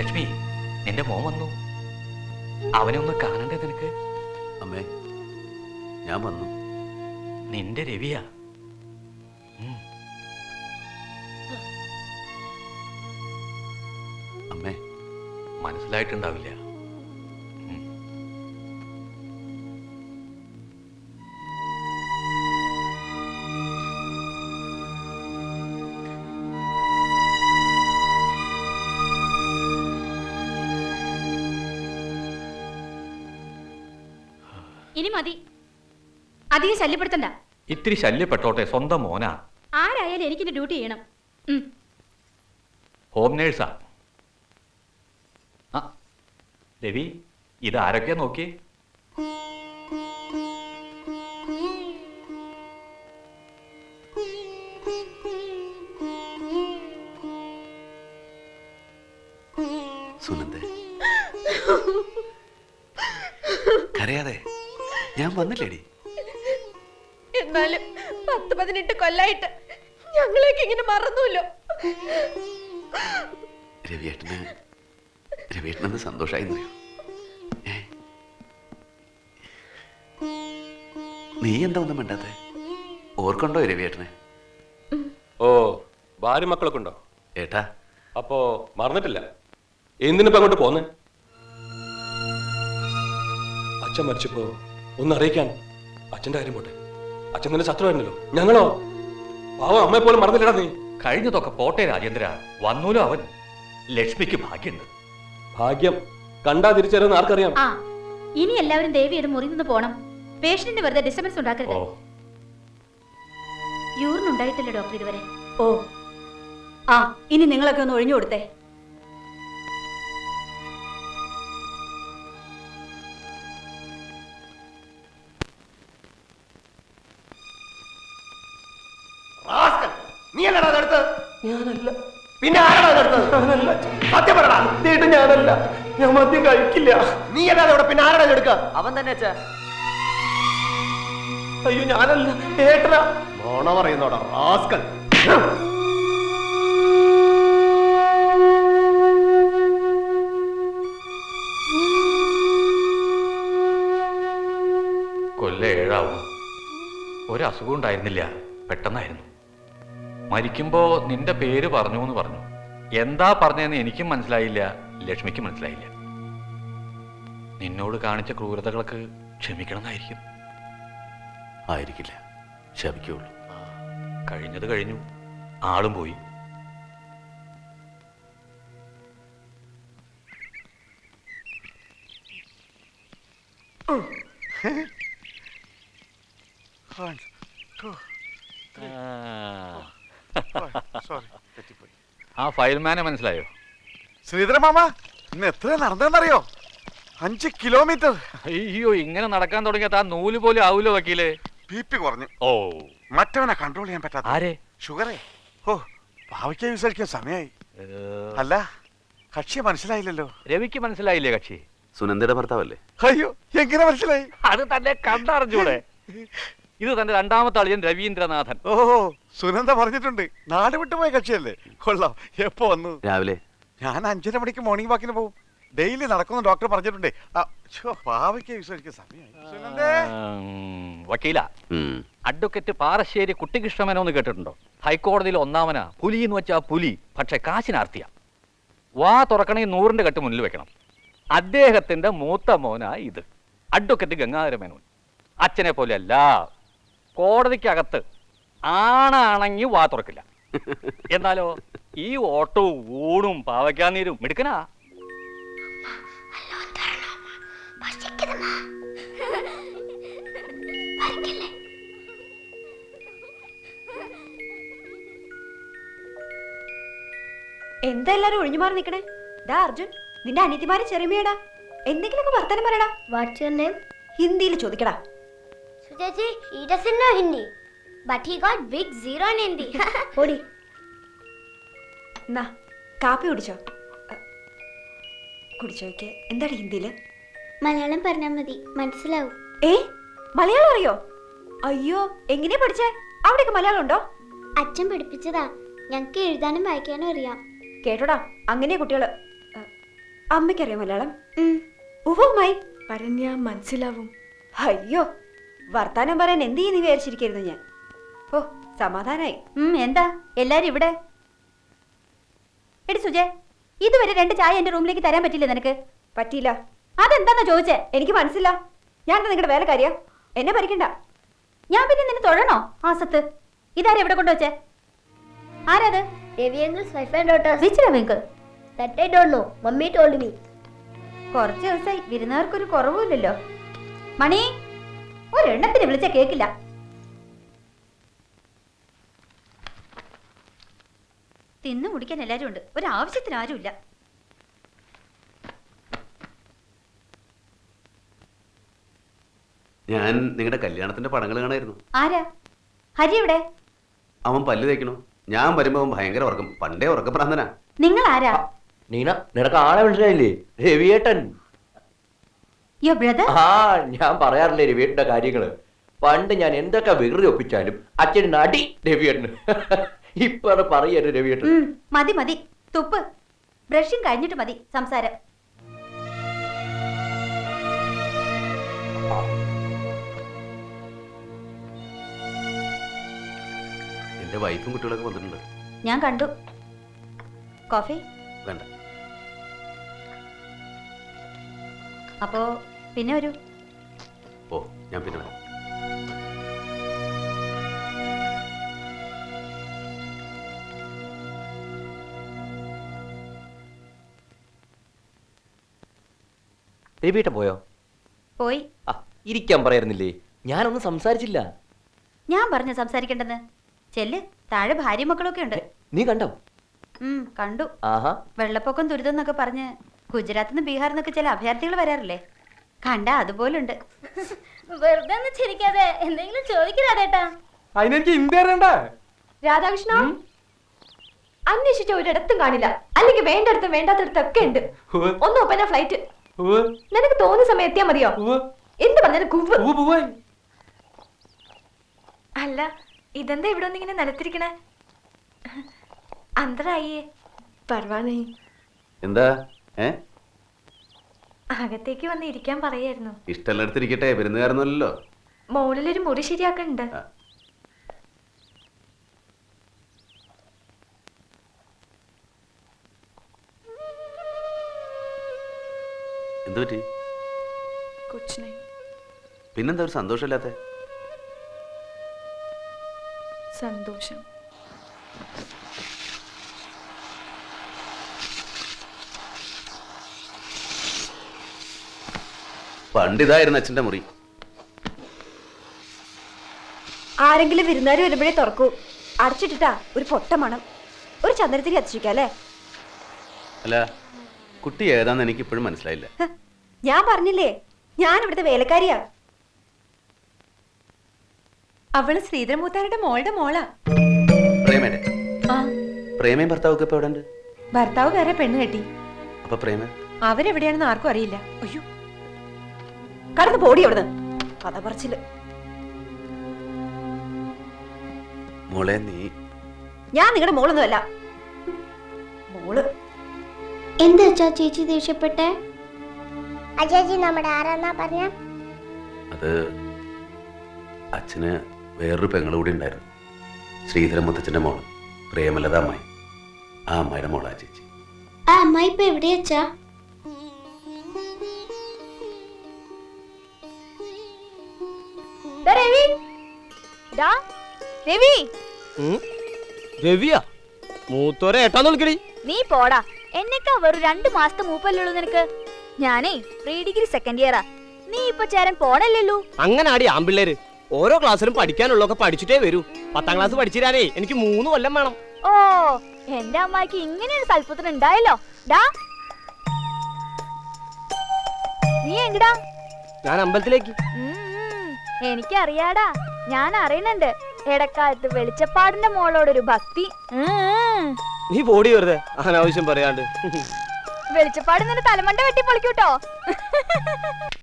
ലക്ഷ്മി, നിന്റെ മോൻ വന്നു. അവനെ ഒന്ന് കാണണ്ടേ നിനക്ക്? അമ്മേ, ഞാൻ വന്നു. നിന്റെ രവിയാ. അമ്മേ, മനസ്സിലായിട്ടുണ്ടാവില്ല. ഇനി മതി, അധികം ശല്യപ്പെടുത്തണ്ട. ഇത്തിരി ശല്യപ്പെട്ടോട്ടെ, സ്വന്തം മോനാ. ആരായാലും എനിക്കിന്റെ ഡ്യൂട്ടി ചെയ്യണം. ഹോം നേഴ്സാ. ആ രവി, ഇതാരൊക്കെയാ നോക്കി? സുനന്ദേ, കരയാതെ, ഞാൻ വന്നില്ലേടി. എന്നാലും 10-18 കൊല്ലായിട്ട് ഞങ്ങളെയൊക്കെ ഇങ്ങനെ മറന്നുല്ലോ. രവിയേട്ടനെന്ന് സന്തോഷമായി. നീ എന്താ ഒന്നും വേണ്ടാത്തെ? ഓർക്കുണ്ടോ രവിയേട്ടനെ? ഓ, ഭാര്യ മക്കളൊക്കെ ഉണ്ടോ ഏട്ടാ? അപ്പോ മറന്നിട്ടില്ല. എന്തിനിപ്പോ അങ്ങോട്ട് പോന്നെ? അച്ഛൻ മരിച്ചപ്പോ ഒന്ന് അറിയിക്കാൻ. അച്ഛന്റെ കാര്യം പോട്ടെ, അച്ഛൻ തന്നെ ശത്രുവായിരുന്നല്ലോ. ഞങ്ങളോ പാവം അമ്മയെ പോലും മറന്നില്ലടാ നീ. കഴിഞ്ഞതൊക്കെ പോട്ടെ രാജേന്ദ്ര, വന്നൂലോ അവൻ. ലക്ഷ്മിക്ക് ഭാഗ്യമുണ്ട്. ഭാഗ്യം കണ്ടാ തിരിച്ചറിയുന്ന ആർക്കറിയാം. ആ, ഇനി എല്ലാവരും ദേവിയുടെ മുറി നിന്ന് പോണം. പേഷ്യന്റിന് വെറുതെ ഡിസ്റ്റർബൻസ് ഉണ്ടാക്കരുത്. യൂറിൻ ഉണ്ടായിട്ടില്ല ഡോക്ടർ ഇതുവരെ. ഓ ആ, ഇനി നിങ്ങളൊക്കെ ഒന്ന് ഒഴിഞ്ഞു കൊടുത്തേ. നീ അല്ലടാ അതെടുത്തത്? ഞാനല്ല. പിന്നെ ആരാടാ അതെടുത്തത്? സത്യം പറടാ. ഞാനല്ല, ഞാൻ മദ്യം കഴിക്കില്ല. നീ അല്ലാതെ ഇവിടെ പിന്നെ ആരാടാ എടുക്കുക? അവൻ തന്നെ അച്ഛാ. അയ്യോ ഞാനല്ല, ഏട്ടനാ. മോണ പറയുന്നോടാ റാസ്കൽ. കൊല്ലം 7 ആവും. ഒരസുഖം ഉണ്ടായിരുന്നില്ല, പെട്ടെന്നായിരുന്നു. മരിക്കുമ്പോ നിന്റെ പേര് പറഞ്ഞു എന്ന് പറഞ്ഞു. എന്താ പറഞ്ഞതെന്ന് എനിക്കും മനസ്സിലായില്ല, ലക്ഷ്മിക്ക് മനസ്സിലായില്ല. നിന്നോട് കാണിച്ച ക്രൂരതകൾക്ക് ക്ഷമിക്കണമെന്നായിരിക്കും. ആയിരിക്കില്ല, ക്ഷമിക്കുള്ളൂ. കഴിഞ്ഞത് കഴിഞ്ഞു, ആളും പോയി. ആ ഫയൽമാനെ മനസ്സിലായോ? ശ്രീധരൻ മാമ, ഇന്ന് എത്ര നടന്നറിയോ? 5 കിലോമീറ്റർ. അയ്യോ, ഇങ്ങനെ നടക്കാൻ തുടങ്ങിയാൽ ആ നൂല് പോലും ആവൂലോ വക്കീലേ. BP കുറഞ്ഞു. ഓ, മറ്റവനെ കൺട്രോൾ ചെയ്യാൻ പറ്റാത്ത. ആരെ? ഷുഗറേ. ഓ, ഭാവിക്കാൻ വിചാരിക്കാൻ സമയായി. അല്ല, കക്ഷിയെ മനസ്സിലായില്ലല്ലോ. രവിക്ക് മനസ്സിലായില്ലേ കക്ഷി? സുനന്ദയുടെ ഭർത്താവല്ലേ? അയ്യോ, എങ്ങനെ മനസ്സിലായി? അത് തന്നെ കണ്ടറിഞ്ഞൂടെ? ഇത് തന്റെ രണ്ടാമത്തെ അളിയൻ രവീന്ദ്രനാഥൻ. ഓ, സുനന്ദ പറഞ്ഞിട്ടുണ്ട്, നാട് വിട്ടുപോയ കക്ഷിയല്ലേ. കൊള്ളാം. എപ്പോ വന്നു? രാവിലെ. ഞാൻ 5:30 മണിക്ക് മോർണിംഗ് വാക്കിന് പോകും. ഡെയിലി നടക്കുന്ന ഡോക്ടർ പറഞ്ഞിട്ടുണ്ടേ. ഭാവിക്ക് വിശ്വസിക്കാൻ സമയമായി. സുനന്ദേ. വക്കീല, അഡ്വക്കേറ്റ് പാറശ്ശേരി കുട്ടികൃഷ്ണമേനോന്ന് കേട്ടിട്ടുണ്ടോ? ഹൈക്കോടതിയിൽ ഒന്നാമനാ. പുലി എന്ന് വെച്ചാ പുലി, പക്ഷെ കാശിനാർത്തിയ. വാ തുറക്കണേ 100ന്റെ കെട്ട് മുന്നിൽ വെക്കണം. അദ്ദേഹത്തിന്റെ മൂത്ത മോനാ ഇത്, അഡ്വക്കേറ്റ് ഗംഗാധര മേനോൻ. അച്ഛനെ പോലെ അല്ല, കോടതിക്കകത്ത് ആണാണെങ്കിൽ വാ തുറക്കില്ല. എന്നാലോ ഈ ഓട്ടവും ഊണും പാവയ്ക്കാനീരും മിടുക്കനാ. എന്താ എല്ലാരും ഒഴിഞ്ഞു മാറി നിക്കണേ? ഡാ അർജുൻ, നിന്റെ അനിയത്തിമാരെ ചെറിയമ്മയടാ. എന്തെങ്കിലുമൊക്കെ വർത്തമാനം പറയടാ. What's your name? ഹിന്ദിയിൽ ചോദിക്കടാ. Sujaji, he doesn't know Hindi, but he got big 0 in Hindi. ഓടി. എന്നാ കാപ്പി കുടിച്ചോ? കുടിച്ചോയ്ക്ക് എന്താണ് ഹിന്ദിയില്? മലയാളം പറഞ്ഞാൽ മതി, മനസ്സിലാവും. മലയാളം അറിയോ? അയ്യോ, എങ്ങനെയാ പഠിച്ചേ? അവിടെയൊക്കെ മലയാളം ഉണ്ടോ? അച്ഛൻ പഠിപ്പിച്ചതാ. ഞങ്ങൾക്ക് എഴുതാനും വായിക്കാനും അറിയാം. കേട്ടോടാ, അങ്ങനെ കുട്ടികള്. അമ്മയ്ക്കറിയോ മലയാളം? ഉവ്വുമായി പറഞ്ഞാ മനസ്സിലാവും. അയ്യോ, വർത്താനം പറയാൻ എന്ത് ചെയ്യുന്നു വിചാരിച്ചിരിക്കുന്നു ഞാൻ. ഓ, സമാധാനായി. എന്താ എല്ലാരും ഇവിടെ? എടി സുജേ, ഇതുവരെ 2 ചായ എന്റെ റൂമിലേക്ക് തരാൻ പറ്റില്ല നിനക്ക്? പറ്റിയില്ല. അതെന്താന്നാ ചോദിച്ചേ? എനിക്ക് മനസ്സില്ല. ഞാൻ നിങ്ങളുടെ വേലക്കാരിയാ, എന്നെ ഭരിക്കണ്ട. ഞാൻ പിന്നെ നിന്നെ തൊഴണോ? ആസത്ത്, ഇതാരെ എവിടെ കൊണ്ടുവച്ചേ? ആരാത്? Devi uncle's wife and daughters. വിച്ചിരാ വെങ്ക്? That I don't know. Mummy told me. കുറച്ച് ദിവസമായി വിരുന്നുകാർക്കൊരു കുറവുമില്ലല്ലോ. മണി, ഒരെണ്ണത്തിന് വിളിച്ച കേക്കില്ല. തിന്നു മുടിക്കാൻ എല്ലാരും ഉണ്ട്, ഒരാവശ്യത്തിന് ആരുമില്ല. ഞാൻ നിങ്ങളുടെ കല്യാണത്തിന്റെ പടങ്ങൾ കാണായിരുന്നു. ആരാ? ഹരി എവിടെ? അവൻ പല്ല് തേക്കണു. ഞാൻ വരുമ്പോ അവൻ ഭയങ്കര ഉറക്കം. പണ്ടേ ഉറക്കപ്രാന്തനാ. നിങ്ങൾ ആരാ? നീന, നിനക്ക് ആളെ മനസ്സിലായില്ലേ? രവിയേട്ടൻ. യോ ബ്രദർ. ആ, ഞാൻ പറയാറില്ലേ രവിയേട്ടന്റെ കാര്യങ്ങള്. പണ്ട് ഞാൻ എന്തൊക്കെ വികൃതി ഒപ്പിച്ചാലും അച്ഛന് നടി രവിയേട്ടന്. ഇപ്പൊ പറയരുത് രവിയേട്ടൻ. മതി മതി, തുപ്പ്. ബ്രഷിങ് കഴിഞ്ഞിട്ട് മതി സംസാരം. എന്റെ വൈഫും കുട്ടികളൊക്കെ വന്നിട്ടുണ്ട്. ഞാൻ കണ്ടു. കോഫി വേണ്ട. അപ്പോ പിന്നെ വരൂ. ഓ, ഞാൻ പിന്നെ വരാം. രവിയേട്ടൻ പോയോ? പോയി. ആ, ഇരിക്കാൻ പറയായിരുന്നില്ലേ? ഞാനൊന്നും സംസാരിച്ചില്ല. ഞാൻ പറഞ്ഞു സംസാരിക്കണ്ടെന്ന്. ചെല്ല്, താഴെ ഭാര്യ മക്കളൊക്കെ ഉണ്ട്. നീ കണ്ടോ? കണ്ടു. ആഹാ. വെള്ളപ്പൊക്കം ദുരിതം എന്നൊക്കെ പറഞ്ഞ് ഗുജറാത്തിൽ നിന്ന് ബീഹാറിൽ നിന്നൊക്കെ ചില അഭയാർത്ഥികൾ വരാറില്ലേ? കണ്ടാ അതുപോലുണ്ട്. വെറുതെ ഒന്ന് ചിരിക്കാതെ എന്തെങ്കിലും ചോദിക്കാതേട്ടാ. അതിനെനിക്ക് ഇന്ത്യ അറിയണ്ടേ? രാധാകൃഷ്ണ, അന്വേഷിച്ച ഒരിടത്തും കാണില്ല. അല്ലെങ്കിൽ വേണ്ടടുത്തും വേണ്ടാത്തടത്തൊക്കെ ഉണ്ട്. ഒന്ന് ഒപ്പന ഫ്ലൈറ്റ്. നിനക്ക് തോന്നുന്ന സമയം എത്തിയാ മതിയോ? എന്ത് പറഞ്ഞാലും കുവ്. അല്ല, ഇതെന്താ ഇവിടെ ഒന്നിങ്ങനെ നിലത്തിരിക്കണേ? അന്തരായിയേ. പർവാനേ, എന്താ? അകത്തേക്ക് വന്ന് ഇരിക്കാൻ പറയായിരുന്നു. ഇഷ്ടമല്ല എടുത്തിരിക്കട്ടെ, വരുന്നുകാരനല്ലോ. മോളിലൊരു മുറി ശരിയാക്കണ്ട്. എന്തു പറ്റി? കുച്ചിനെ പിന്നെന്താ ഒരു സന്തോഷമില്ലാത്ത? സന്തോഷം. പണ്ടിതായിരുന്നു അച്ഛന്റെ മുറി. ആരെങ്കിലും വിരുന്നുകാർ വരുമ്പോഴേ തുറക്കൂ. അടച്ചിട്ടിട്ടാ ഒരു പൊട്ട മണം. ഒരു ചന്ദനത്തിരി കത്തിച്ചിരിക്കാം അല്ലേ? അല്ല, കുട്ടി ഏതാന്ന് എനിക്ക് ഇപ്പോഴും മനസ്സിലായില്ല. ഞാൻ പറഞ്ഞില്ലേ, ഞാൻ ഇവിടുത്തെ വേലക്കാരിയാ. അവള് ശ്രീധരമൂത്താരുടെ മോളുടെ മോളാ. പ്രേമന്റെ പ്രേമയും ഭർത്താവൊക്കെ ഇപ്പൊ എവിടെ ഉണ്ട്? ഭർത്താവ് വേറെ പെണ്ണ് കെട്ടി. അപ്പൊ പ്രേമ അവരെവിടെയാണെന്ന് ആർക്കും അറിയില്ല. അയ്യോ, കടന്ന് പോടി അവിടുന്ന്. കഥ പറച്ചില്. മോളെ, നീ ഞാൻ നിങ്ങളുടെ മോളൊന്നുമല്ല. മോള് എന്താ ചേച്ചി ദേഷ്യപ്പെട്ടെ? അജാജി നമ്മുടെ ആരാന്നാ പറഞ്ഞ? അത് അച്ഛന് വേറൊരു പെങ്ങള് കൂടി ഉണ്ടായിരുന്നു. ശ്രീധരൻ മുത്തച്ഛന്റെ മോള് പ്രേമലത അമ്മായി. ആ അമ്മായിയുടെ മോളാ ചേച്ചി. ആ അമ്മായി ഇപ്പൊ എവിടെയാച്ചാ? രവിയാ മൂത്തോരെ ഏട്ടാന്ന് വിളിക്കടി. നീ പോടാ, എന്നെക്കാ വെറും 2 മാസത്തെ മൂപ്പല്ലുള്ളൂ നിനക്ക്. ഞാനേ പ്രീ ഡിഗ്രി സെക്കൻഡ് ഇയറാ. നീ ഇപ്പൊ ചേരാൻ പോണല്ലോ. അങ്ങനെ ആടി ആമ്പിള്ളേര് ഓരോ ക്ലാസ്സിലും പഠിക്കാനുള്ളതൊക്കെ പഠിച്ചിട്ടേ വരൂ. 10ാം ക്ലാസ് പഠിച്ചിരാനേ എനിക്ക് 3 കൊല്ലം വേണം. ഓ, എന്റെ അമ്മായിക്ക് ഇങ്ങനെ ഒരു സൽപ്പത്തിന് ഉണ്ടായല്ലോ. ഡാ, നീ എങ്ങടാ? ഞാൻ അമ്പലത്തിലേക്ക്. എനിക്കറിയാടാ, ഞാൻ അറിയണുണ്ട്. ഇടക്കാലത്ത് വെളിച്ചപ്പാടിന്റെ മോളോടൊരു ഭക്തി. നീ പോടി വെറുതെ അനാവശ്യം പറയാണ്ട്. വെളിച്ചപ്പാട് നിന്റെ തലമണ്ട വെട്ടി പൊളിക്കൂട്ടോ.